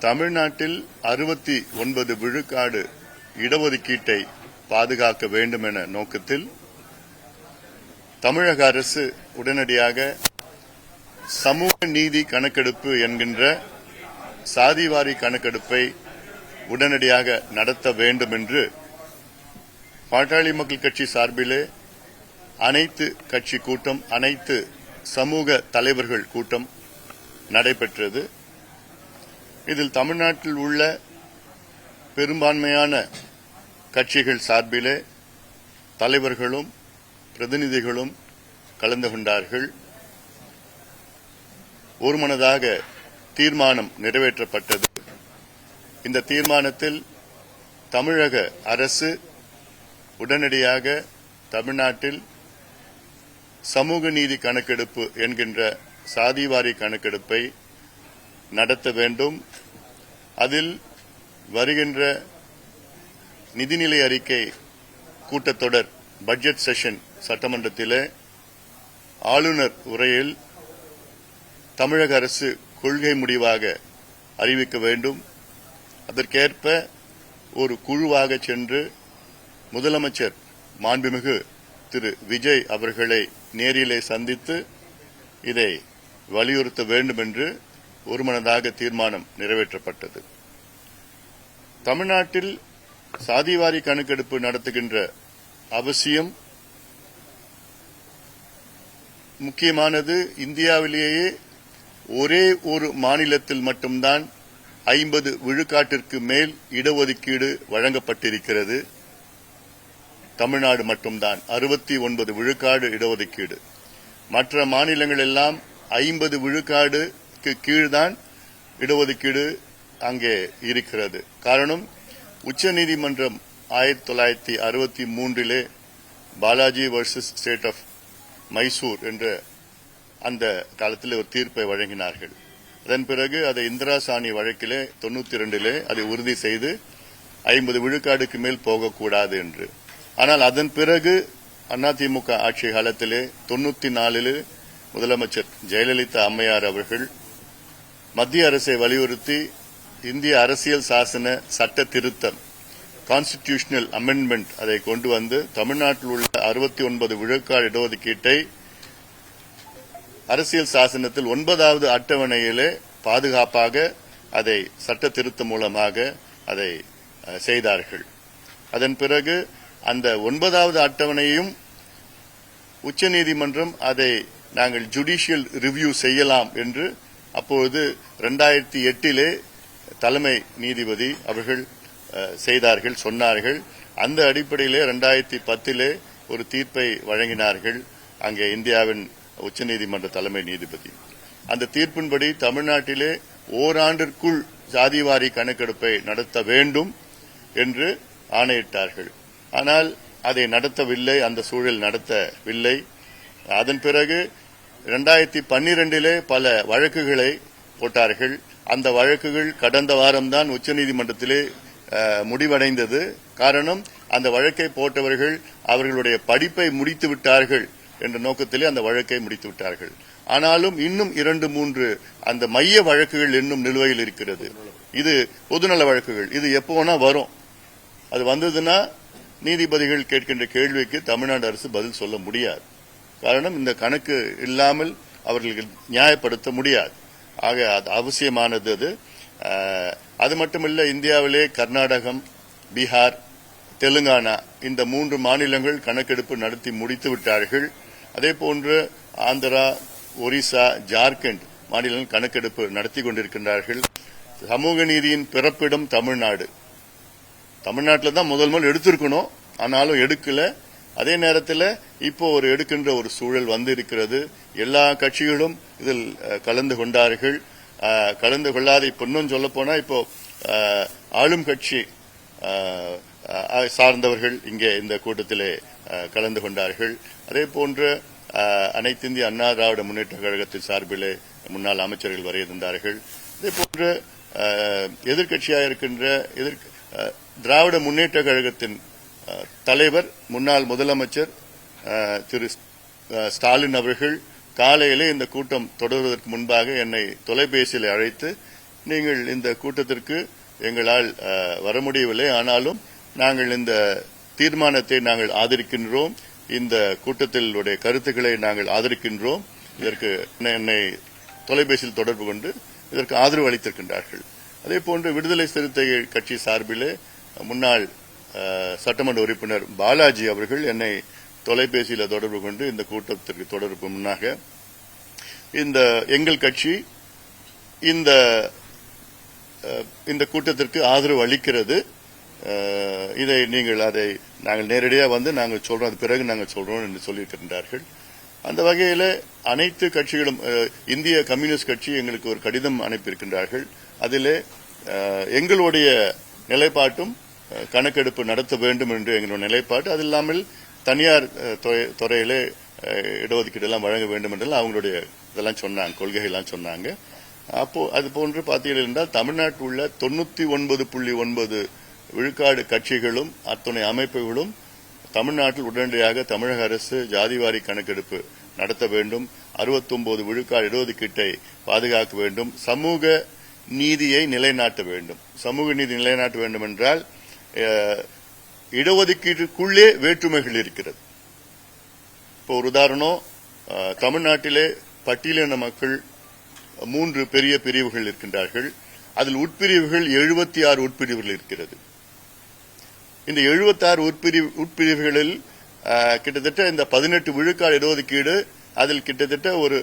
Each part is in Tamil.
தமிழ்நாட்டில் 69 விழுக்காடு இடஒதுக்கீட்டை பாதுகாக்க வேண்டும் என நோக்கத்தில் தமிழக அரசு உடனடியாக சமூக நீதி கணக்கெடுப்பு என்கின்ற சாதிவாரி கணக்கெடுப்பை உடனடியாக நடத்த வேண்டும் என்று பாட்டாளி மக்கள் கட்சி சார்பிலே அனைத்து கட்சி கூட்டம், அனைத்து சமூக தலைவர்கள் கூட்டம் நடைபெற்றது. இதில் தமிழ்நாட்டில் உள்ள பெரும்பான்மையான கட்சிகள் சார்பிலே தலைவர்களும் பிரதிநிதிகளும் கலந்து கொண்டார்கள். ஒருமனதாக தீர்மானம் நிறைவேற்றப்பட்டது. இந்த தீர்மானத்தில் தமிழக அரசு உடனடியாக தமிழ்நாட்டில் சமூக நீதி கணக்கெடுப்பு என்கின்ற சாதிவாரி கணக்கெடுப்பை நடத்த வேண்டும். அதில் வருகின்ற நிதிநிலை அறிக்கை கூட்டத்தொடர் பட்ஜெட் செஷன் சட்டமன்றத்திலே ஆளுநர் உரையில் தமிழக அரசு கொள்கை முடிவாக அறிவிக்க வேண்டும். அதற்கேற்ப ஒரு குழுவாக சென்று முதலமைச்சர் மாண்புமிகு திரு விஜய் அவர்களை நேரிலே சந்தித்து இதை வலியுறுத்த வேண்டும் என்று ஒருமனதாக தீர்மானம் நிறைவேற்றப்பட்டது. தமிழ்நாட்டில் சாதிவாரி கணக்கெடுப்பு நடத்துகின்ற அவசியம் முக்கியமானது. இந்தியாவிலேயே ஒரே ஒரு மாநிலத்தில் மட்டும்தான் 50 விழுக்காட்டிற்கு மேல் இடஒதுக்கீடு வழங்கப்பட்டிருக்கிறது. தமிழ்நாடு மட்டும்தான் 69 விழுக்காடு இடஒதுக்கீடு. மற்ற மாநிலங்கள் எல்லாம் 50 விழுக்காடுக்கு கீழ்தான் இடஒதுக்கீடு அங்கே இருக்கிறது. காரணம், உச்சநீதிமன்றம் 1963 Balaji versus state of Mysore என்ற அந்த காலத்தில் ஒரு தீர்ப்பை வழங்கினார்கள். அதன் பிறகு அதை இந்திரா சாணி வழக்கிலே 92 அதை உறுதி செய்து 50 விழுக்காடுக்கு மேல் போகக்கூடாது என்று. ஆனால் அதன் பிறகு அதிமுக ஆட்சி காலத்திலே 94 முதலமைச்சர் ஜெயலலிதா அம்மையார் அவர்கள் மத்திய அரசை வலியுறுத்தி இந்திய அரசியல் சாசன சட்ட திருத்தம் கான்ஸ்டிடியூஷனல் அமெண்ட்மெண்ட் அதை கொண்டு வந்து தமிழ்நாட்டில் உள்ள 69 விழுக்காடு இடஒதுக்கீட்டை அரசியல் சாசனத்தில் 9வது அட்டவணையிலே பாதுகாப்பாக அதை சட்ட திருத்தம் மூலமாக அதை செய்தார்கள். அதன் பிறகு அந்த 9வது அட்டவணையும் உச்சநீதிமன்றம் அதை நாங்கள் ஜுடிஷியல் ரிவ்யூ செய்யலாம் என்று அப்பொழுது 2008 தலைமை நீதிபதி அவர்கள் செய்தார்கள், சொன்னார்கள். அந்த அடிப்படையிலே 2010 ஒரு தீர்ப்பை வழங்கினார்கள் அங்கே இந்தியாவின் உச்சநீதிமன்ற தலைமை நீதிபதி. அந்த தீர்ப்பின்படி தமிழ்நாட்டிலே ஓராண்டிற்குள் சாதிவாரி கணக்கெடுப்பை நடத்த வேண்டும் என்று ஆணையிட்டார்கள். ஆனால் அதை நடத்தவில்லை, அந்த சூழல் நடத்தவில்லை. அதன் பிறகு 2012 பல வழக்குகளை போட்டார்கள். அந்த வழக்குகள் கடந்த வாரம்தான் உச்சநீதிமன்றத்திலே முடிவடைந்தது. காரணம், அந்த வழக்கை போட்டவர்கள் அவர்களுடைய படிப்பை முடித்து விட்டார்கள் என்ற நோக்கத்திலே அந்த வழக்கை முடித்து விட்டார்கள். ஆனாலும் இன்னும் 2-3 அந்த மைய வழக்குகள் இன்னும் நிலுவையில் இருக்கிறது. இது பொதுநல வழக்குகள். இது எப்போனா வரும். அது வந்ததுன்னா நீதிபதிகள் கேட்கின்ற கேள்விக்கு தமிழ்நாடு அரசு பதில் சொல்ல முடியாது. காரணம், இந்த கணக்கு இல்லாமல் அவர்கள் நியாயப்படுத்த முடியாது. ஆக அது அவசியமானது. அது மட்டுமல்ல, இந்தியாவிலே கர்நாடகம், பீகார், தெலுங்கானா இந்த 3 மாநிலங்கள் கணக்கெடுப்பு நடத்தி முடித்து விட்டார்கள். அதேபோன்று ஆந்திரா, ஒரிசா, ஜார்க்கண்ட் மாநிலங்கள் கணக்கெடுப்பு நடத்தி கொண்டிருக்கின்றார்கள். சமூக நீதியின் பிறப்பிடம் தமிழ்நாடு. தமிழ்நாட்டில் தான் முதல் எடுத்திருக்கணும், ஆனாலும் எடுக்கல. அதே நேரத்தில் இப்போ எடுக்கின்ற ஒரு சூழல் வந்திருக்கிறது. எல்லா கட்சிகளும் இதில் கலந்து கொண்டார்கள். கலந்து கொள்ளாத இப்ப இன்னும் சொல்ல போனா இப்போ ஆளும் கட்சி சார்ந்தவர்கள் இங்கே இந்த கூட்டத்திலே கலந்து கொண்டார்கள். அதே போன்று அனைத்து இந்திய அண்ணா திராவிட முன்னேற்ற கழகத்தின் சார்பிலே முன்னாள் அமைச்சர்கள் வரையிருந்தார்கள். அதே போன்று எதிர்கட்சியாக இருக்கின்ற திராவிட முன்னேற்ற கழகத்தின் தலைவர் முன்னாள் முதலமைச்சர் திரு ஸ்டாலின் அவர்கள் காலையிலே இந்த கூட்டம் தொடர்வதற்கு முன்பாக என்னை தொலைபேசியில் அழைத்து நீங்கள் இந்த கூட்டத்திற்கு எங்களால் வர முடியவில்லை, ஆனாலும் நாங்கள் இந்த தீர்மானத்தை நாங்கள் ஆதரிக்கின்றோம், இந்த கூட்டத்தில் கருத்துக்களை நாங்கள் ஆதரிக்கின்றோம். இதற்கு என்னை தொலைபேசியில் தொடர்பு கொண்டு இதற்கு ஆதரவு அளித்திருக்கின்றார்கள். அதேபோன்று விடுதலை சிறுத்தைகள் கட்சி சார்பிலே முன்னாள் சட்டமன்ற உறுப்பினர் பாலாஜி அவர்கள் என்னை தொலைபேசியில் தொடர்பு கொண்டு இந்த கூட்டத்திற்கு தொடர்பு முன்னாக இந்த எங்கள் கட்சி இந்த கூட்டத்திற்கு ஆதரவு அளிக்கிறது, இதை நாங்கள் நேரடியாக வந்து நாங்கள் சொல்றோம், அது பிறகு நாங்கள் சொல்றோம் என்று சொல்லியிருக்கின்றார்கள். அந்த வகையில் அனைத்து கட்சிகளும் இந்திய கம்யூனிஸ்ட் கட்சி எங்களுக்கு ஒரு கடிதம் அனுப்பியிருக்கின்றார்கள். அதிலே எங்களுடைய நிலைப்பாட்டும் கணக்கெடுப்பு நடத்த வேண்டும் என்று எங்களுடைய நிலைப்பாடு, அது இல்லாமல் தனியார் துறையிலே இடஒதுக்கீடு எல்லாம் வழங்க வேண்டும் என்றெல்லாம் அவங்களுடைய இதெல்லாம் சொன்னாங்க, கொள்கைகள்லாம் சொன்னாங்க. அப்போ அது போன்று பார்த்தீர்கள் என்றால் தமிழ்நாட்டில் உள்ள 99.9 விழுக்காடு கட்சிகளும் அத்துணை அமைப்புகளும் தமிழ்நாட்டில் உடனடியாக தமிழக அரசு ஜாதிவாரி கணக்கெடுப்பு நடத்த வேண்டும், 69 விழுக்காடு இடஒதுக்கீட்டை பாதுகாக்க வேண்டும், சமூக நீதியை நிலைநாட்ட வேண்டும். சமூக நீதி நிலைநாட்ட வேண்டும் என்றால் இடஒதுக்கீட்டுக்குள்ளே வேற்றுமைகள் இருக்கிறது. இப்போ ஒரு உதாரணம், தமிழ்நாட்டிலே பட்டியலின மக்கள் 3 பெரிய பிரிவுகள் இருக்கின்றார்கள். அதில் உட்பிரிவுகள் 76 உட்பிரிவுகள் இருக்கிறது. இந்த 76 உட்பிரிவுகளில் கிட்டத்தட்ட இந்த 18 விழுக்காடு இடஒதுக்கீடு, அதில் கிட்டத்தட்ட ஒரு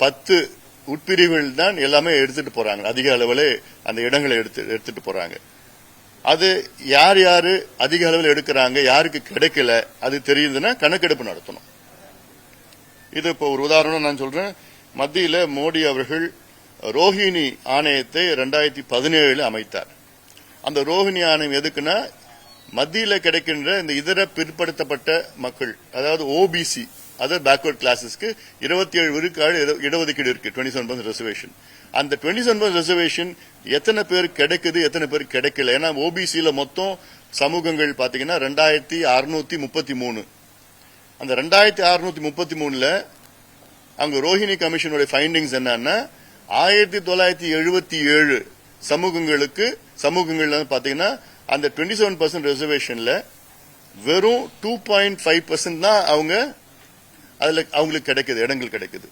10 உட்பிரிவுகள் தான் எல்லாமே எடுத்துட்டு போறாங்க, அதிக அளவில் அந்த இடங்களை எடுத்துட்டு போறாங்க. அது யாரு அதிக அளவில் எடுக்கிறாங்க, யாருக்கு கிடைக்கல அது தெரியுதுன்னா கணக்கெடுப்பு நடத்தணும். இது இப்போ ஒரு உதாரணம் நான் சொல்றேன். மத்தியில மோடி அவர்கள் ரோஹிணி ஆணையத்தை 2017 அமைத்தார். அந்த ரோஹிணி ஆணையம் எதுக்குன்னா மத்தியில கிடைக்கின்ற இந்த இதர பிற்படுத்தப்பட்ட மக்கள், அதாவது ஓபிசி, அதர் பேக்வர்ட் கிளாஸஸ்க்கு 27 விழுக்காடு இடஒதுக்கீடு இருக்கு, 27% ரிசர்வேஷன். அந்த 27% ரிசர்வேஷன் எத்தனை பேர் கிடைக்குது, எத்தனை பேர் கிடைக்கல? ஏன்னா ஓபிசியில மொத்தம் சமூகங்கள் பாத்தீங்கன்னா 2633. அந்த 2633ல அங்க ரோஹிணி கமிஷனுடைய ஃபைண்டிங்ஸ் என்னன்னா 1977 சமூகங்கள் பாத்தீங்கன்னா அந்த 27% ரிசர்வேஷன்ல வெறும் 2.5% தான் அவங்களுக்கு கிடைக்குது, இடங்கள் கிடைக்குது.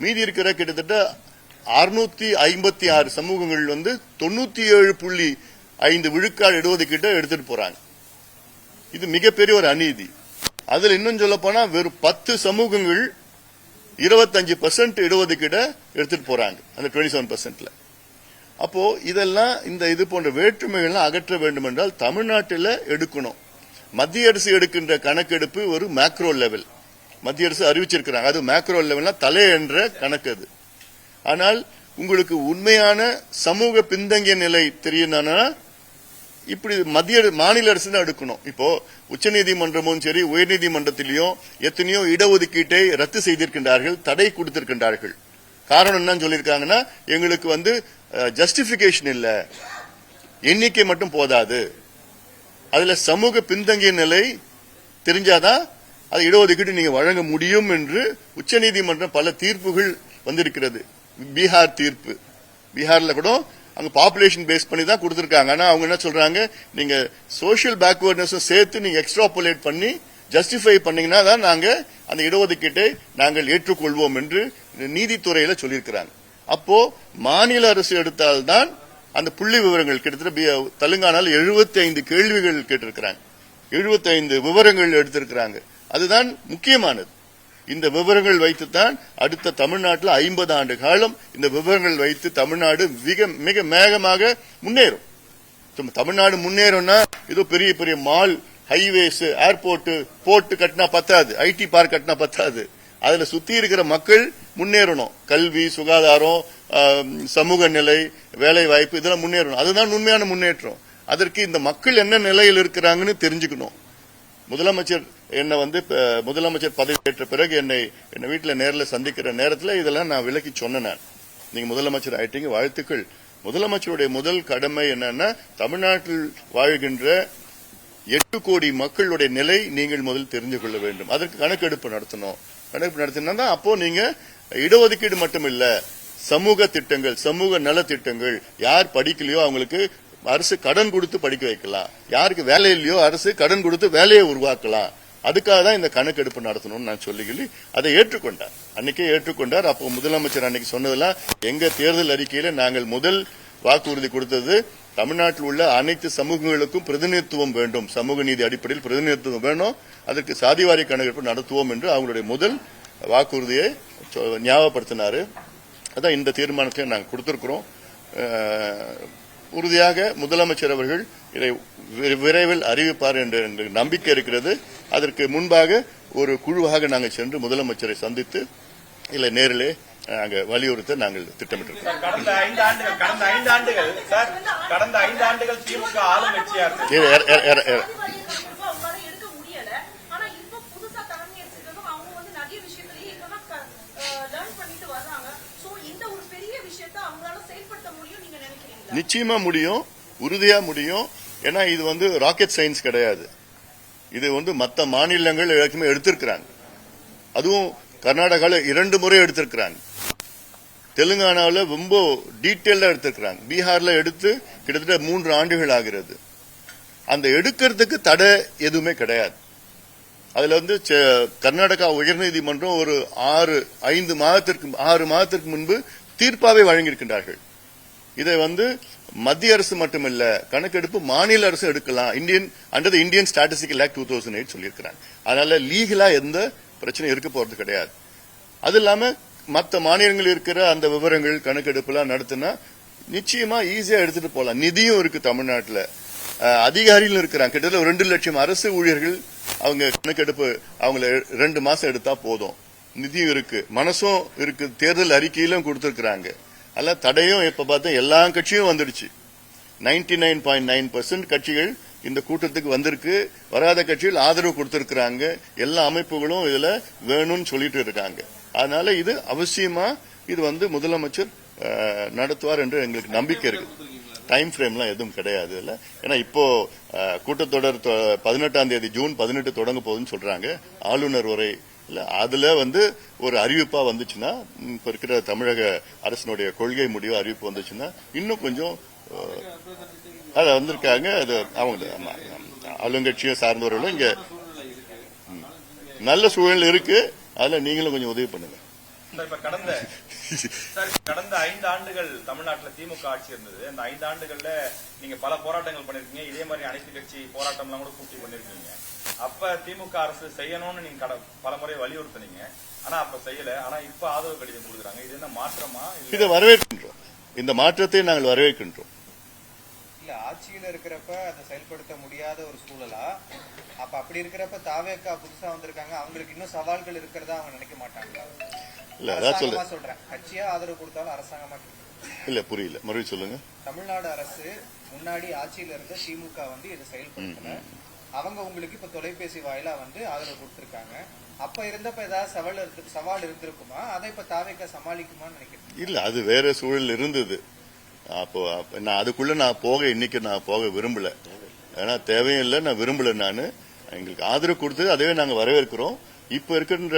மீதி இருக்கிற கிட்டத்தட்ட 656 சமூகங்கள் 97.5 விழுக்காடு இடஒதுக்கீட்டை எடுத்துட்டு போறாங்க. இது மிகப்பெரிய ஒரு அநீதி. அதுல இன்னும் சொல்ல போனா வெறும் 10 சமூகங்கள் 25% இடஒதுக்கீட்டை எடுத்துட்டு போறாங்க அந்த 27%. அப்போ இதெல்லாம் இது போன்ற வேற்றுமைகள்லாம் அகற்ற வேண்டும் என்றால் தமிழ்நாட்டில் எடுக்கணும். மத்திய அரசு எடுக்கின்ற கணக்கெடுப்பு ஒரு மேக்ரோ லெவல், மத்திய அரசு அறிவிச்சிருக்கிறாங்க, அது மேக்ரோ லெவல்னா தலை என்ற கணக்கு அது. ஆனால் உங்களுக்கு உண்மையான சமூக பின்தங்கிய நிலை தெரியும்னா இப்படி மாநில அரசு தான் எடுக்கணும். இப்போ உச்சநீதிமன்றமும் சரி உயர்நீதிமன்றத்திலையும் எத்தனையோ இடஒதுக்கீட்டை ரத்து செய்திருக்கின்றார்கள், தடை கொடுத்திருக்கின்றார்கள். காரணம் என்னன்னு சொல்லியிருக்காங்கன்னா எங்களுக்கு ஜஸ்டிபிகேஷன் இல்ல, எண்ணிக்கை மட்டும் போதாது, அதுல சமூக பின்தங்கிய நிலை தெரிஞ்சாதான் அது இடஒதுக்கீடு நீங்க வழங்க முடியும் என்று உச்சநீதிமன்றம் பல தீர்ப்புகள் வந்திருக்கிறது. பீகார் தீர்ப்பு, பீகார்ல கூட அங்க பாப்புலேஷன் பேஸ் பண்ணி தான் கொடுத்திருக்காங்க. ஆனா அவங்க என்ன சொல்றாங்க, நீங்க சோசியல் பேக்வர்ட்னஸ் சேர்த்து நீங்க எக்ஸ்ட்ராபுலேட் பண்ணி ஜஸ்டிஃபை பண்ணீங்கன்னா தான் நாங்க அந்த இடஒதுக்கீட்டை நாங்கள் ஏற்றுக்கொள்வோம் என்று நீதித்துறையில சொல்லியிருக்கிறாங்க. அப்போ மாநில அரசு எடுத்தால்தான் அந்த புள்ளி விவரங்கள் கிட்டத்தட்ட தெலுங்கானால 75 கேள்விகள் கேட்டிருக்கிறாங்க, 75 விவரங்கள் எடுத்திருக்கிறாங்க. அதுதான் முக்கியமானது. இந்த விவரங்கள் வைத்துத்தான் அடுத்த தமிழ்நாட்டில் 50 ஆண்டு காலம் இந்த விவரங்கள் வைத்து தமிழ்நாடு மிக வேகமாக முன்னேறும். தமிழ்நாடு முன்னேறும்னா ஏதோ பெரிய பெரிய மால், ஹைவேஸ், ஏர்போர்ட், போர்ட் கட்டினா பத்தாது, ஐடி பார்க் கட்டினா பத்தாது. அதுல சுத்தி இருக்கிற மக்கள் முன்னேறணும். கல்வி, சுகாதாரம், சமூக நிலை, வேலை வாய்ப்பு இதெல்லாம் முன்னேறணும். அதுதான் உண்மையான முன்னேற்றம். அதற்கு இந்த மக்கள் என்ன நிலையில் இருக்கிறாங்கன்னு தெரிஞ்சுக்கணும். முதலமைச்சர் முதலமைச்சர் பதவியேற்ற பிறகு என்னை வீட்டில் நேரில் சந்திக்கிற நேரத்தில் இதெல்லாம் நான் விலக்கி சொன்னேன். நீங்க முதலமைச்சர் ஆயிட்டீங்க, வாழ்த்துக்கள். முதலமைச்சருடைய முதல் கடமை என்னன்னா தமிழ்நாட்டில் வாழ்கின்ற 8 கோடி மக்களுடைய நிலை நீங்கள் முதல் தெரிந்து கொள்ள வேண்டும். அதற்கு கணக்கெடுப்பு நடத்தணும். கணக்கெடுப்பு நடத்தினா அப்போ நீங்க இடஒதுக்கீடு மட்டும் இல்ல, சமூக திட்டங்கள், சமூக நல திட்டங்கள், யார் படிக்கலையோ அவங்களுக்கு அரசு கடன் கொடுத்து படிக்க வைக்கலாம், யாருக்கு வேலை இல்லையோ அரசு கடன் கொடுத்து வேலையை உருவாக்கலாம். அதுக்காக தான் இந்த கணக்கெடுப்பு நடத்தணும்னு நான் சொல்லி அதை ஏற்றுக்கொண்டார். அன்னைக்கே ஏற்றுக்கொண்டார். அப்போ முதலமைச்சர் அன்னைக்கு சொன்னதெல்லாம் எங்க தேர்தல் அறிக்கையில நாங்கள் முதல் வாக்குறுதி கொடுத்தது, தமிழ்நாட்டில் உள்ள அனைத்து சமூகங்களுக்கும் பிரதிநிதித்துவம் வேண்டும், சமூக நீதி அடிப்படையில் பிரதிநிதித்துவம் வேணும், அதற்கு சாதிவாரி கணக்கெடுப்பு நடத்துவோம் என்று அவங்களுடைய முதல் வாக்குறுதியை ஞாபகப்படுத்தினாரு. அதான் இந்த தீர்மானத்தை நாங்கள் கொடுத்திருக்கிறோம். உறுதியாக முதலமைச்சர் அவர்கள் இதை விரைவில் அறிவிப்பார் என்ற நம்பிக்கை இருக்கிறது. அதற்கு முன்பாக ஒரு குழுவாக நாங்கள் சென்று முதலமைச்சரை சந்தித்து இல்லை நேரிலே நாங்கள் வலியுறுத்த நாங்கள் திட்டமிட்டிருக்கிறோம். கடந்த 5 ஆண்டுகள் திமுக ஆளுங்கட்சியா நிச்சயமா முடியும், உறுதியா முடியும். ஏன்னா இது ராக்கெட் சயின்ஸ் கிடையாது. இது மற்ற மாநிலங்கள் எல்லாருக்குமே எடுத்திருக்கிறாங்க. அதுவும் கர்நாடகாவில் 2 முறை எடுத்திருக்கிறாங்க, தெலுங்கானாவில் ரொம்ப டீட்டெயிலா எடுத்திருக்கிறாங்க, பீகார்ல எடுத்து கிட்டத்தட்ட 3 ஆண்டுகள் ஆகிறது. அந்த எடுக்கிறதுக்கு தடை எதுவுமே கிடையாது. அதுல கர்நாடகா உயர்நீதிமன்றம் ஒரு 6 மாதத்திற்கு முன்பு தீர்ப்பாவை வழங்கியிருக்கின்றார்கள். இதை மத்திய அரசு மட்டுமல்ல, கணக்கெடுப்பு மாநில அரசு எடுக்கலாம், under the Indian statistical act 2008 சொல்லியிருக்கிறாங்க. அதனால லீகலா எந்த பிரச்சனை இருக்க போறது கிடையாது. அது இல்லாம மற்ற மாநிலங்கள் இருக்கிற அந்த விவரங்கள் கணக்கெடுப்புலாம் நடத்தினா நிச்சயமா ஈஸியா எடுத்துட்டு போலாம். நிதியும் இருக்கு தமிழ்நாட்டில், அதிகாரிகளும் இருக்கிறாங்க. கிட்டத்தட்ட 2 லட்சம் அரசு ஊழியர்கள் அவங்க கணக்கெடுப்பு அவங்கள 2 மாசம் எடுத்தா போதும். நிதியும் இருக்கு, மனசும் இருக்கு, தேர்தல் அறிக்கையிலும் கொடுத்திருக்கிறாங்க. அல்ல தடையும் இப்ப பார்த்தா எல்லா கட்சியும் வந்துடுச்சு. 99.9% கட்சிகள் இந்த கூட்டத்துக்கு வந்திருக்கு. வராத கட்சிகள் ஆதரவு கொடுத்திருக்கிறாங்க. எல்லா அமைப்புகளும் இதுல வேணும்னு சொல்லிட்டு இருக்காங்க. அதனால இது அவசியமா இது முதலமைச்சர் நடத்துவார் என்று எங்களுக்கு நம்பிக்கை இருக்கு. டைம் ஃப்ரேம்லாம் எதுவும் கிடையாது இல்ல. ஏன்னா இப்போ கூட்டத்தொடர் 18ஆம் தேதி ஜூன் 18 தொடங்க போகுதுன்னு சொல்றாங்க. ஆளுநர் உரை இல்ல, அதுல ஒரு அறிவிப்பா வந்துச்சுன்னா, இப்ப இருக்கிற தமிழக அரசினுடைய கொள்கை முடிவு அறிவிப்பு வந்துச்சுன்னா இன்னும் கொஞ்சம் அது வந்திருக்காங்க. அது அவங்க ஆளுங்கட்சியை சார்ந்தவர்களும் இங்க நல்ல சூழல் இருக்கு. அதுல நீங்களும் கொஞ்சம் உதவி பண்ணுங்க. கடந்த 5 ஆண்டுகள் தமிழ்நாட்டில் திமுக ஆட்சி இருந்தது. அந்த 5 ஆண்டுகள்ல நீங்க பல போராட்டங்கள் பண்ணிருக்கீங்க. இதே மாதிரி அனைத்து கட்சி போராட்டம்லாம் கூட கூட்டி பண்ணிருக்கீங்க. அப்ப திமுக அரசு செய்யணும்னு நீங்க பல முறை வலியுறுத்தினீங்க. ஆனா அப்ப செய்யல. ஆனா இப்ப ஆதரவு கடிதம் கொடுக்குறாங்க. இது என்ன மாற்றமா? இதை வரவேற்கின்றோம். இந்த மாற்றத்தை நாங்கள் வரவேற்கின்றோம். இல்ல, ஆட்சியில இருக்கிறப்ப அதை செயல்படுத்த முடியாத ஒரு சூழலா? அப்ப அப்படி இருக்கிறப்ப தாவேக்கா புதுசா வந்திருக்காங்க, அவங்களுக்கு இன்னும் சவால்கள் இருக்கிறதா அவங்க நினைக்க மாட்டாங்களா? இல்ல, அதான் சொல்றேன், கட்சியா ஆதரவு கொடுத்தாலும் அரசாங்கமா இல்ல, புரியல, மறுபடியும் சொல்லுங்க. தமிழ்நாடு அரசு முன்னாடி ஆட்சியில இருந்த திமுக இதை செயல்படுத்தல. அவங்க உங்களுக்கு இப்ப தொலைபேசி வாயிலா ஆதரவு கொடுத்திருக்காங்க. அப்ப இருந்தப்ப ஏதாவது சவால் இருந்திருக்குமா? அதை இப்ப தாவேக்கா சமாளிக்குமான்னு நினைக்கிறேன். இல்ல, அது வேற சூழல் இருந்தது. அப்போ நான் அதுக்குள்ள இன்னைக்கு நான் போக விரும்பல. ஏன்னா தேவையும் இல்லை, நான் விரும்பல. நான் எங்களுக்கு ஆதரவு கொடுத்தது அதுவே நாங்க வரவேற்கிறோம். இப்ப இருக்கின்ற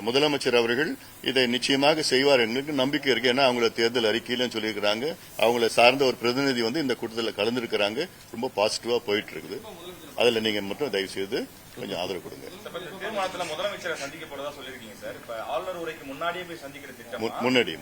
முதலமைச்சர் அவர்கள் இதை நிச்சயமாக செய்வார் எங்களுக்கு நம்பிக்கை இருக்கு. ஏன்னா அவங்கள தேர்தல் அறிக்கையிலும் சொல்லியிருக்கிறாங்க. அவங்கள சார்ந்த ஒரு பிரதிநிதி இந்த கூட்டத்தில் கலந்துருக்கிறாங்க. ரொம்ப பாசிட்டிவா போயிட்டு இருக்குது. அதுல நீங்க மட்டும் தயவு செய்து கொஞ்சம் ஆதரவு கொடுங்க. தீர்மானத்தில் முதலமைச்சரை சந்திக்க போறதா சொல்லிருக்கீங்க சார். இப்ப ஆளுநர் உரைக்கு முன்னாடியே போய் சந்திக்கிற திட்டம் முன்னாடி